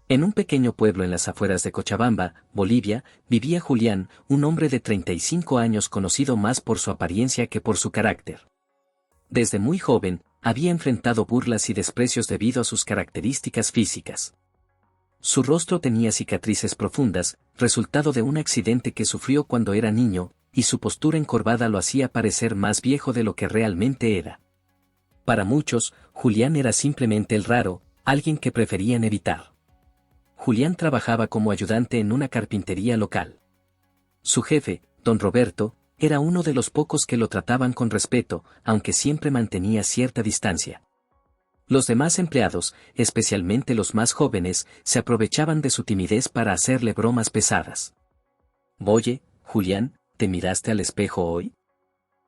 En un pequeño pueblo en las afueras de Cochabamba, Bolivia, vivía Julián, un hombre de 35 años conocido más por su apariencia que por su carácter. Desde muy joven, había enfrentado burlas y desprecios debido a sus características físicas. Su rostro tenía cicatrices profundas, resultado de un accidente que sufrió cuando era niño, y su postura encorvada lo hacía parecer más viejo de lo que realmente era. Para muchos, Julián era simplemente el raro, alguien que preferían evitar. Julián trabajaba como ayudante en una carpintería local. Su jefe, don Roberto, era uno de los pocos que lo trataban con respeto, aunque siempre mantenía cierta distancia. Los demás empleados, especialmente los más jóvenes, se aprovechaban de su timidez para hacerle bromas pesadas. «Oye, Julián, ¿te miraste al espejo hoy?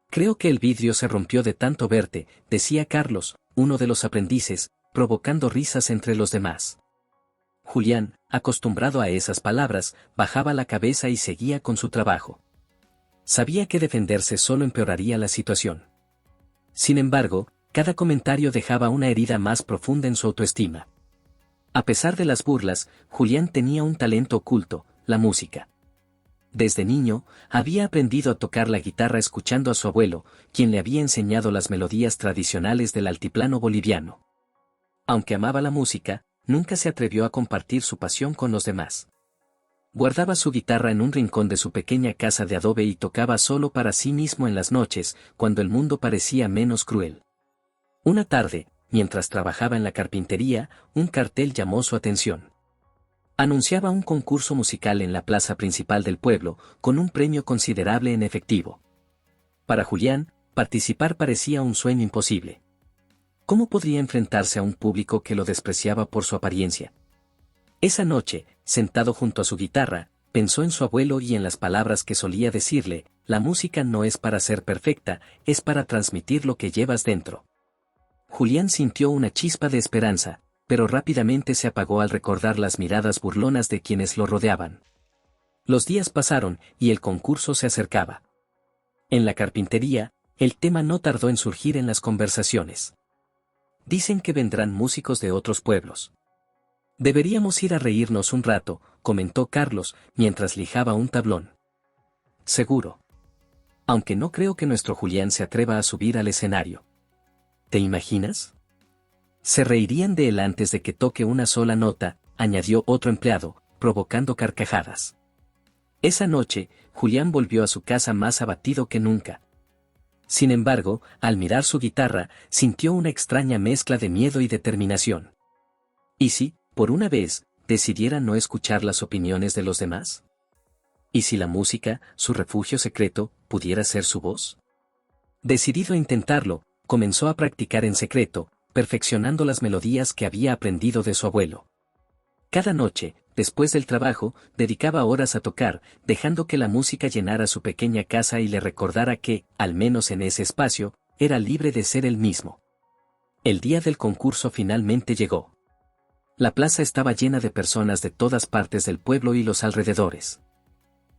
Creo que el vidrio se rompió de tanto verte», decía Carlos, uno de los aprendices, provocando risas entre los demás. Julián, acostumbrado a esas palabras, bajaba la cabeza y seguía con su trabajo. Sabía que defenderse solo empeoraría la situación. Sin embargo, cada comentario dejaba una herida más profunda en su autoestima. A pesar de las burlas, Julián tenía un talento oculto, la música. Desde niño, había aprendido a tocar la guitarra escuchando a su abuelo, quien le había enseñado las melodías tradicionales del altiplano boliviano. Aunque amaba la música, nunca se atrevió a compartir su pasión con los demás. Guardaba su guitarra en un rincón de su pequeña casa de adobe y tocaba solo para sí mismo en las noches, cuando el mundo parecía menos cruel. Una tarde, mientras trabajaba en la carpintería, un cartel llamó su atención. Anunciaba un concurso musical en la plaza principal del pueblo, con un premio considerable en efectivo. Para Julián, participar parecía un sueño imposible. ¿Cómo podría enfrentarse a un público que lo despreciaba por su apariencia? Esa noche, sentado junto a su guitarra, pensó en su abuelo y en las palabras que solía decirle: «La música no es para ser perfecta, es para transmitir lo que llevas dentro». Julián sintió una chispa de esperanza, pero rápidamente se apagó al recordar las miradas burlonas de quienes lo rodeaban. Los días pasaron y el concurso se acercaba. En la carpintería, el tema no tardó en surgir en las conversaciones. «Dicen que vendrán músicos de otros pueblos. Deberíamos ir a reírnos un rato», comentó Carlos, mientras lijaba un tablón. «Seguro. Aunque no creo que nuestro Julián se atreva a subir al escenario. ¿Te imaginas? Se reirían de él antes de que toque una sola nota», añadió otro empleado, provocando carcajadas. Esa noche, Julián volvió a su casa más abatido que nunca. Sin embargo, al mirar su guitarra, sintió una extraña mezcla de miedo y determinación. ¿Y si, por una vez, decidiera no escuchar las opiniones de los demás? ¿Y si la música, su refugio secreto, pudiera ser su voz? Decidido a intentarlo, comenzó a practicar en secreto, perfeccionando las melodías que había aprendido de su abuelo. Cada noche, después del trabajo, dedicaba horas a tocar, dejando que la música llenara su pequeña casa y le recordara que, al menos en ese espacio, era libre de ser él mismo. El día del concurso finalmente llegó. La plaza estaba llena de personas de todas partes del pueblo y los alrededores.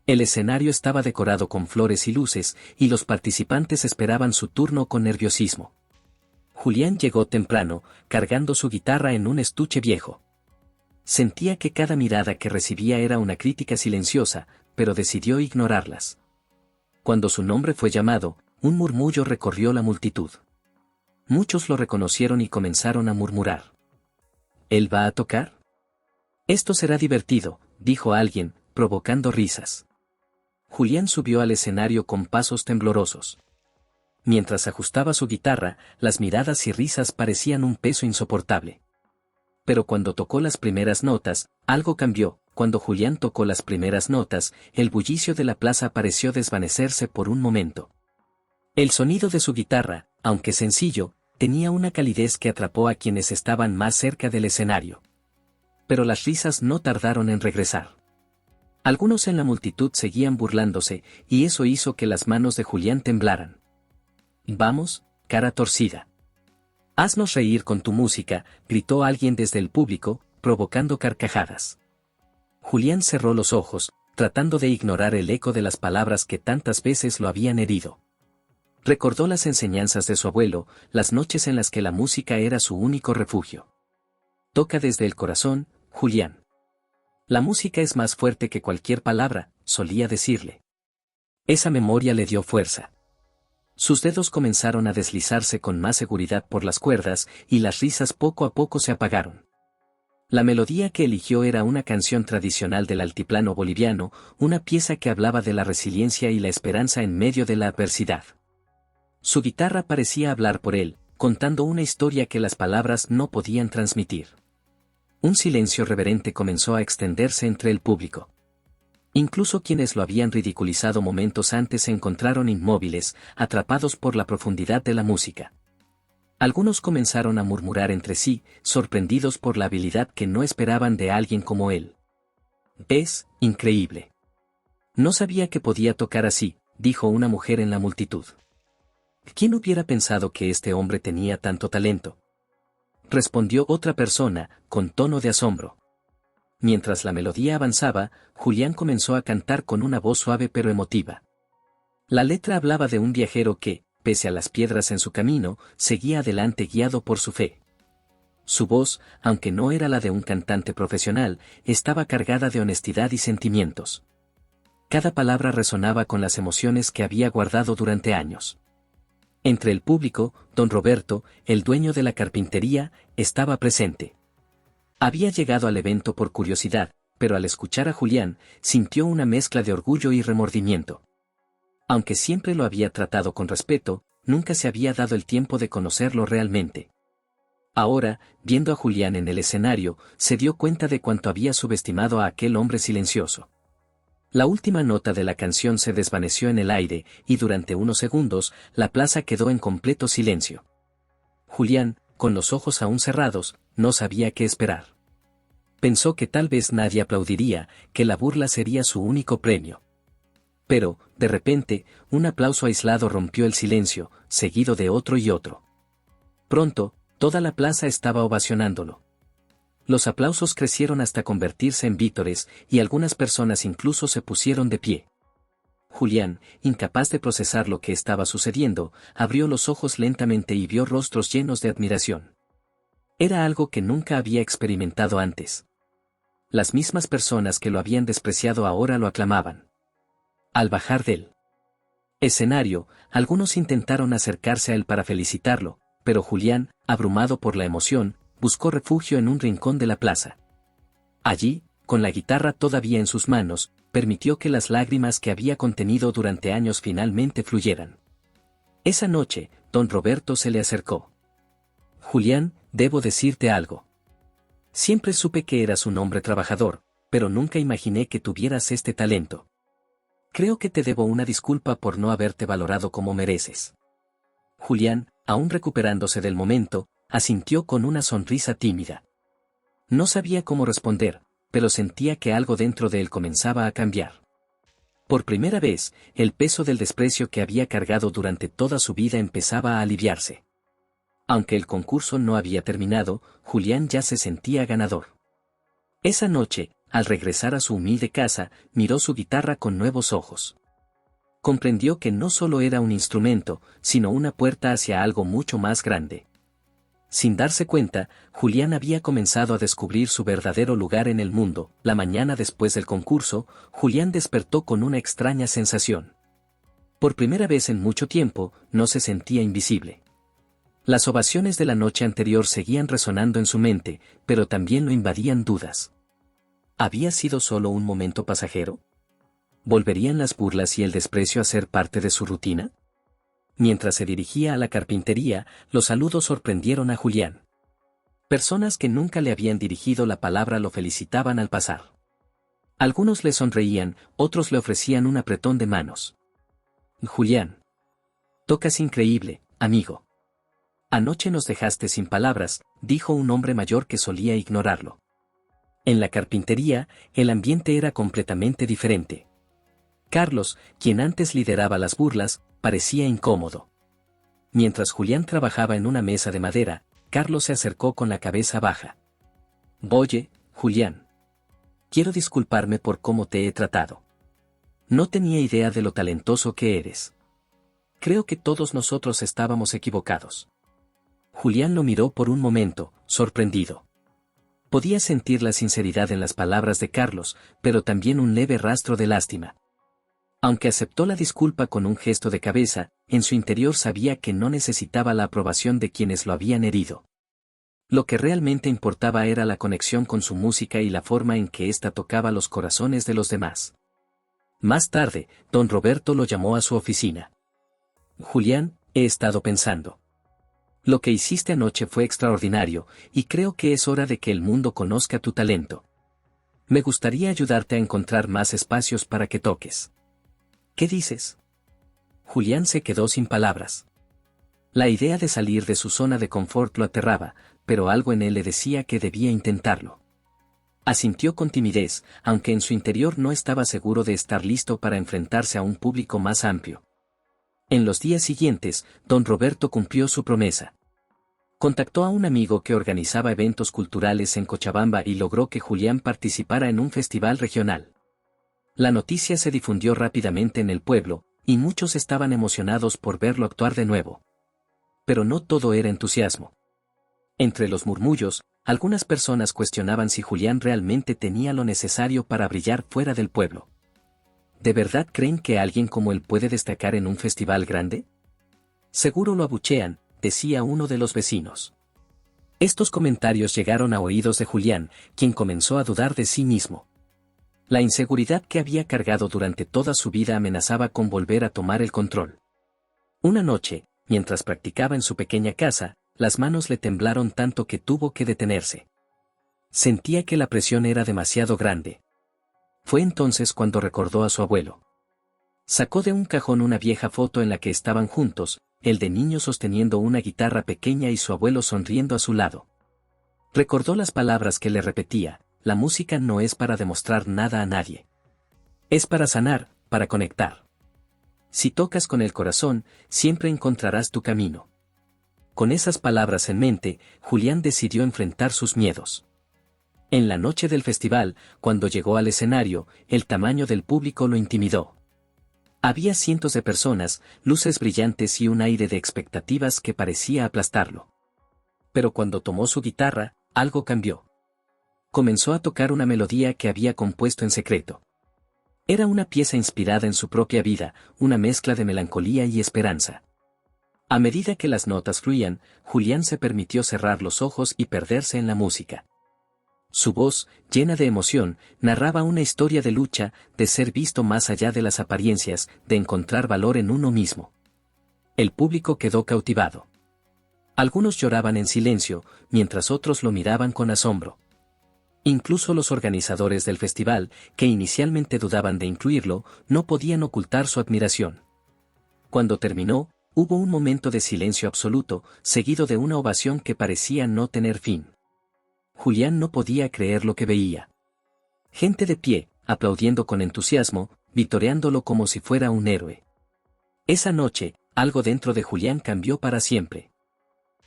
El escenario estaba decorado con flores y luces, y los participantes esperaban su turno con nerviosismo. Julián llegó temprano, cargando su guitarra en un estuche viejo. Sentía que cada mirada que recibía era una crítica silenciosa, pero decidió ignorarlas. Cuando su nombre fue llamado, un murmullo recorrió la multitud. Muchos lo reconocieron y comenzaron a murmurar. ¿Él va a tocar? Esto será divertido, dijo alguien, provocando risas. Julián subió al escenario con pasos temblorosos. Mientras ajustaba su guitarra, las miradas y risas parecían un peso insoportable. Pero cuando tocó las primeras notas, algo cambió. Cuando Julián tocó las primeras notas, el bullicio de la plaza pareció desvanecerse por un momento. El sonido de su guitarra, aunque sencillo, tenía una calidez que atrapó a quienes estaban más cerca del escenario. Pero las risas no tardaron en regresar. Algunos en la multitud seguían burlándose, y eso hizo que las manos de Julián temblaran. «Vamos, cara torcida. Haznos reír con tu música», gritó alguien desde el público, provocando carcajadas. Julián cerró los ojos, tratando de ignorar el eco de las palabras que tantas veces lo habían herido. Recordó las enseñanzas de su abuelo, las noches en las que la música era su único refugio. «Toca desde el corazón, Julián». La música es más fuerte que cualquier palabra, solía decirle. Esa memoria le dio fuerza. Sus dedos comenzaron a deslizarse con más seguridad por las cuerdas y las risas poco a poco se apagaron. La melodía que eligió era una canción tradicional del altiplano boliviano, una pieza que hablaba de la resiliencia y la esperanza en medio de la adversidad. Su guitarra parecía hablar por él, contando una historia que las palabras no podían transmitir. Un silencio reverente comenzó a extenderse entre el público. Incluso quienes lo habían ridiculizado momentos antes se encontraron inmóviles, atrapados por la profundidad de la música. Algunos comenzaron a murmurar entre sí, sorprendidos por la habilidad que no esperaban de alguien como él. «Es increíble. No sabía que podía tocar así», dijo una mujer en la multitud. «¿Quién hubiera pensado que este hombre tenía tanto talento?», respondió otra persona, con tono de asombro. Mientras la melodía avanzaba, Julián comenzó a cantar con una voz suave pero emotiva. La letra hablaba de un viajero que, pese a las piedras en su camino, seguía adelante guiado por su fe. Su voz, aunque no era la de un cantante profesional, estaba cargada de honestidad y sentimientos. Cada palabra resonaba con las emociones que había guardado durante años. Entre el público, don Roberto, el dueño de la carpintería, estaba presente. Había llegado al evento por curiosidad, pero al escuchar a Julián, sintió una mezcla de orgullo y remordimiento. Aunque siempre lo había tratado con respeto, nunca se había dado el tiempo de conocerlo realmente. Ahora, viendo a Julián en el escenario, se dio cuenta de cuánto había subestimado a aquel hombre silencioso. La última nota de la canción se desvaneció en el aire, y durante unos segundos, la plaza quedó en completo silencio. Julián, con los ojos aún cerrados, no sabía qué esperar. Pensó que tal vez nadie aplaudiría, que la burla sería su único premio. Pero, de repente, un aplauso aislado rompió el silencio, seguido de otro y otro. Pronto, toda la plaza estaba ovacionándolo. Los aplausos crecieron hasta convertirse en vítores, y algunas personas incluso se pusieron de pie. Julián, incapaz de procesar lo que estaba sucediendo, abrió los ojos lentamente y vio rostros llenos de admiración. Era algo que nunca había experimentado antes. Las mismas personas que lo habían despreciado ahora lo aclamaban. Al bajar del escenario, algunos intentaron acercarse a él para felicitarlo, pero Julián, abrumado por la emoción, buscó refugio en un rincón de la plaza. Allí, con la guitarra todavía en sus manos, permitió que las lágrimas que había contenido durante años finalmente fluyeran. Esa noche, don Roberto se le acercó. «Julián, debo decirte algo. Siempre supe que eras un hombre trabajador, pero nunca imaginé que tuvieras este talento. Creo que te debo una disculpa por no haberte valorado como mereces». Julián, aún recuperándose del momento, asintió con una sonrisa tímida. No sabía cómo responder, pero sentía que algo dentro de él comenzaba a cambiar. Por primera vez, el peso del desprecio que había cargado durante toda su vida empezaba a aliviarse. Aunque el concurso no había terminado, Julián ya se sentía ganador. Esa noche, al regresar a su humilde casa, miró su guitarra con nuevos ojos. Comprendió que no solo era un instrumento, sino una puerta hacia algo mucho más grande. Sin darse cuenta, Julián había comenzado a descubrir su verdadero lugar en el mundo. La mañana después del concurso, Julián despertó con una extraña sensación. Por primera vez en mucho tiempo, no se sentía invisible. Las ovaciones de la noche anterior seguían resonando en su mente, pero también lo invadían dudas. ¿Había sido solo un momento pasajero? ¿Volverían las burlas y el desprecio a ser parte de su rutina? Mientras se dirigía a la carpintería, los saludos sorprendieron a Julián. Personas que nunca le habían dirigido la palabra lo felicitaban al pasar. Algunos le sonreían, otros le ofrecían un apretón de manos. «Julián. Tocas increíble, amigo. Anoche nos dejaste sin palabras», dijo un hombre mayor que solía ignorarlo. En la carpintería, el ambiente era completamente diferente. Carlos, quien antes lideraba las burlas, parecía incómodo. Mientras Julián trabajaba en una mesa de madera, Carlos se acercó con la cabeza baja. «Oye, Julián. Quiero disculparme por cómo te he tratado. No tenía idea de lo talentoso que eres. Creo que todos nosotros estábamos equivocados». Julián lo miró por un momento, sorprendido. Podía sentir la sinceridad en las palabras de Carlos, pero también un leve rastro de lástima. Aunque aceptó la disculpa con un gesto de cabeza, en su interior sabía que no necesitaba la aprobación de quienes lo habían herido. Lo que realmente importaba era la conexión con su música y la forma en que ésta tocaba los corazones de los demás. Más tarde, don Roberto lo llamó a su oficina. Julián, he estado pensando. Lo que hiciste anoche fue extraordinario, y creo que es hora de que el mundo conozca tu talento. Me gustaría ayudarte a encontrar más espacios para que toques. ¿Qué dices? Julián se quedó sin palabras. La idea de salir de su zona de confort lo aterraba, pero algo en él le decía que debía intentarlo. Asintió con timidez, aunque en su interior no estaba seguro de estar listo para enfrentarse a un público más amplio. En los días siguientes, don Roberto cumplió su promesa. Contactó a un amigo que organizaba eventos culturales en Cochabamba y logró que Julián participara en un festival regional. La noticia se difundió rápidamente en el pueblo, y muchos estaban emocionados por verlo actuar de nuevo. Pero no todo era entusiasmo. Entre los murmullos, algunas personas cuestionaban si Julián realmente tenía lo necesario para brillar fuera del pueblo. ¿De verdad creen que alguien como él puede destacar en un festival grande? Seguro lo abuchean, decía uno de los vecinos. Estos comentarios llegaron a oídos de Julián, quien comenzó a dudar de sí mismo. La inseguridad que había cargado durante toda su vida amenazaba con volver a tomar el control. Una noche, mientras practicaba en su pequeña casa, las manos le temblaron tanto que tuvo que detenerse. Sentía que la presión era demasiado grande. Fue entonces cuando recordó a su abuelo. Sacó de un cajón una vieja foto en la que estaban juntos, el de niño sosteniendo una guitarra pequeña y su abuelo sonriendo a su lado. Recordó las palabras que le repetía: la música no es para demostrar nada a nadie. Es para sanar, para conectar. Si tocas con el corazón, siempre encontrarás tu camino. Con esas palabras en mente, Julián decidió enfrentar sus miedos. En la noche del festival, cuando llegó al escenario, el tamaño del público lo intimidó. Había cientos de personas, luces brillantes y un aire de expectativas que parecía aplastarlo. Pero cuando tomó su guitarra, algo cambió. Comenzó a tocar una melodía que había compuesto en secreto. Era una pieza inspirada en su propia vida, una mezcla de melancolía y esperanza. A medida que las notas fluían, Julián se permitió cerrar los ojos y perderse en la música. Su voz, llena de emoción, narraba una historia de lucha, de ser visto más allá de las apariencias, de encontrar valor en uno mismo. El público quedó cautivado. Algunos lloraban en silencio, mientras otros lo miraban con asombro. Incluso los organizadores del festival, que inicialmente dudaban de incluirlo, no podían ocultar su admiración. Cuando terminó, hubo un momento de silencio absoluto, seguido de una ovación que parecía no tener fin. Julián no podía creer lo que veía. Gente de pie, aplaudiendo con entusiasmo, vitoreándolo como si fuera un héroe. Esa noche, algo dentro de Julián cambió para siempre.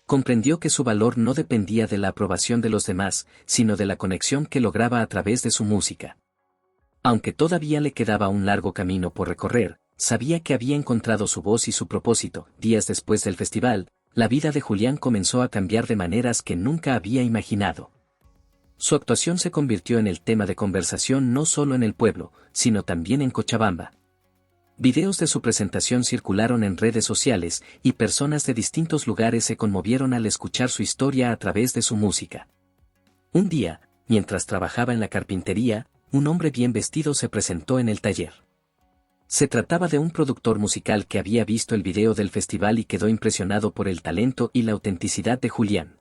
Comprendió que su valor no dependía de la aprobación de los demás, sino de la conexión que lograba a través de su música. Aunque todavía le quedaba un largo camino por recorrer, sabía que había encontrado su voz y su propósito. Días después del festival, la vida de Julián comenzó a cambiar de maneras que nunca había imaginado. Su actuación se convirtió en el tema de conversación no solo en el pueblo, sino también en Cochabamba. Videos de su presentación circularon en redes sociales y personas de distintos lugares se conmovieron al escuchar su historia a través de su música. Un día, mientras trabajaba en la carpintería, un hombre bien vestido se presentó en el taller. Se trataba de un productor musical que había visto el video del festival y quedó impresionado por el talento y la autenticidad de Julián.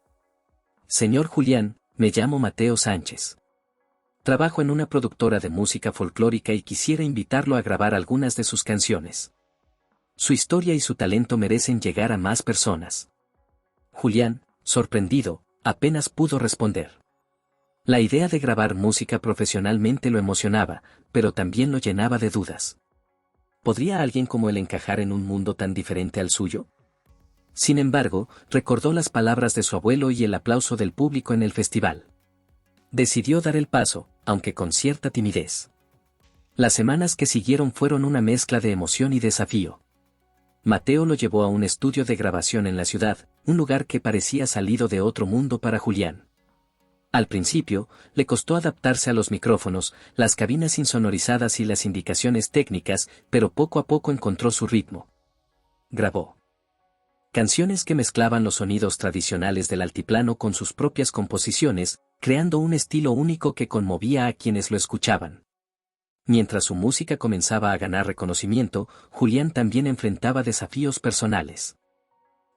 Señor Julián, me llamo Mateo Sánchez. Trabajo en una productora de música folclórica y quisiera invitarlo a grabar algunas de sus canciones. Su historia y su talento merecen llegar a más personas. Julián, sorprendido, apenas pudo responder. La idea de grabar música profesionalmente lo emocionaba, pero también lo llenaba de dudas. ¿Podría alguien como él encajar en un mundo tan diferente al suyo? Sin embargo, recordó las palabras de su abuelo y el aplauso del público en el festival. Decidió dar el paso, aunque con cierta timidez. Las semanas que siguieron fueron una mezcla de emoción y desafío. Mateo lo llevó a un estudio de grabación en la ciudad, un lugar que parecía salido de otro mundo para Julián. Al principio, le costó adaptarse a los micrófonos, las cabinas insonorizadas y las indicaciones técnicas, pero poco a poco encontró su ritmo. Grabó canciones que mezclaban los sonidos tradicionales del altiplano con sus propias composiciones, creando un estilo único que conmovía a quienes lo escuchaban. Mientras su música comenzaba a ganar reconocimiento, Julián también enfrentaba desafíos personales.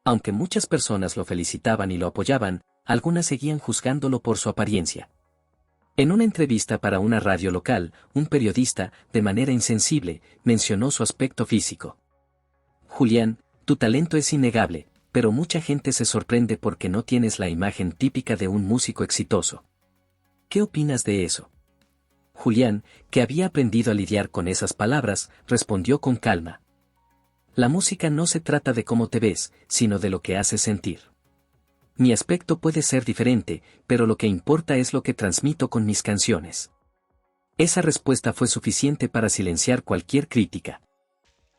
Aunque muchas personas lo felicitaban y lo apoyaban, algunas seguían juzgándolo por su apariencia. En una entrevista para una radio local, un periodista, de manera insensible, mencionó su aspecto físico. Julián, tu talento es innegable, pero mucha gente se sorprende porque no tienes la imagen típica de un músico exitoso. ¿Qué opinas de eso? Julián, que había aprendido a lidiar con esas palabras, respondió con calma. La música no se trata de cómo te ves, sino de lo que haces sentir. Mi aspecto puede ser diferente, pero lo que importa es lo que transmito con mis canciones. Esa respuesta fue suficiente para silenciar cualquier crítica.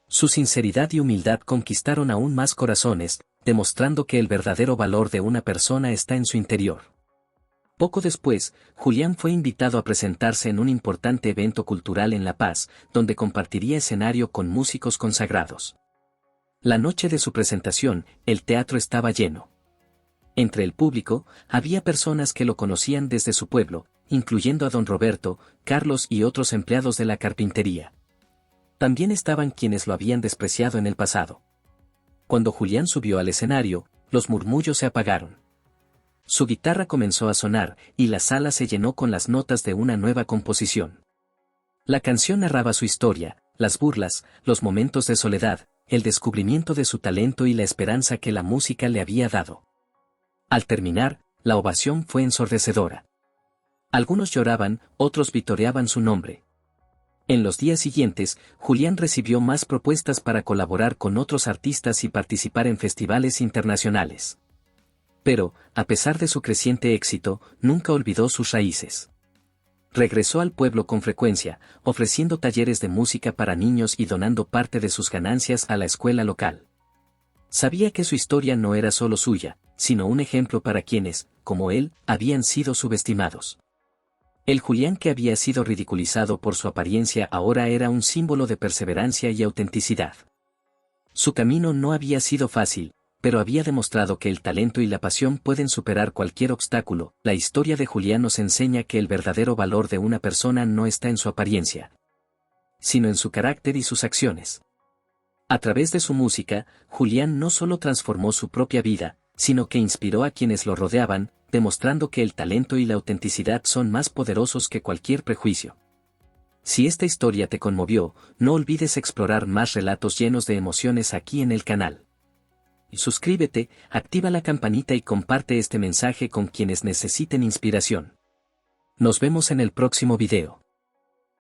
Su sinceridad y humildad conquistaron aún más corazones, demostrando que el verdadero valor de una persona está en su interior. Poco después, Julián fue invitado a presentarse en un importante evento cultural en La Paz, donde compartiría escenario con músicos consagrados. La noche de su presentación, el teatro estaba lleno. Entre el público, había personas que lo conocían desde su pueblo, incluyendo a don Roberto, Carlos y otros empleados de la carpintería. También estaban quienes lo habían despreciado en el pasado. Cuando Julián subió al escenario, los murmullos se apagaron. Su guitarra comenzó a sonar, y la sala se llenó con las notas de una nueva composición. La canción narraba su historia, las burlas, los momentos de soledad, el descubrimiento de su talento y la esperanza que la música le había dado. Al terminar, la ovación fue ensordecedora. Algunos lloraban, otros vitoreaban su nombre. En los días siguientes, Julián recibió más propuestas para colaborar con otros artistas y participar en festivales internacionales. Pero, a pesar de su creciente éxito, nunca olvidó sus raíces. Regresó al pueblo con frecuencia, ofreciendo talleres de música para niños y donando parte de sus ganancias a la escuela local. Sabía que su historia no era solo suya, sino un ejemplo para quienes, como él, habían sido subestimados. El Julián que había sido ridiculizado por su apariencia ahora era un símbolo de perseverancia y autenticidad. Su camino no había sido fácil, pero había demostrado que el talento y la pasión pueden superar cualquier obstáculo. La historia de Julián nos enseña que el verdadero valor de una persona no está en su apariencia, sino en su carácter y sus acciones. A través de su música, Julián no solo transformó su propia vida, sino que inspiró a quienes lo rodeaban, demostrando que el talento y la autenticidad son más poderosos que cualquier prejuicio. Si esta historia te conmovió, no olvides explorar más relatos llenos de emociones aquí en el canal. Suscríbete, activa la campanita y comparte este mensaje con quienes necesiten inspiración. Nos vemos en el próximo video.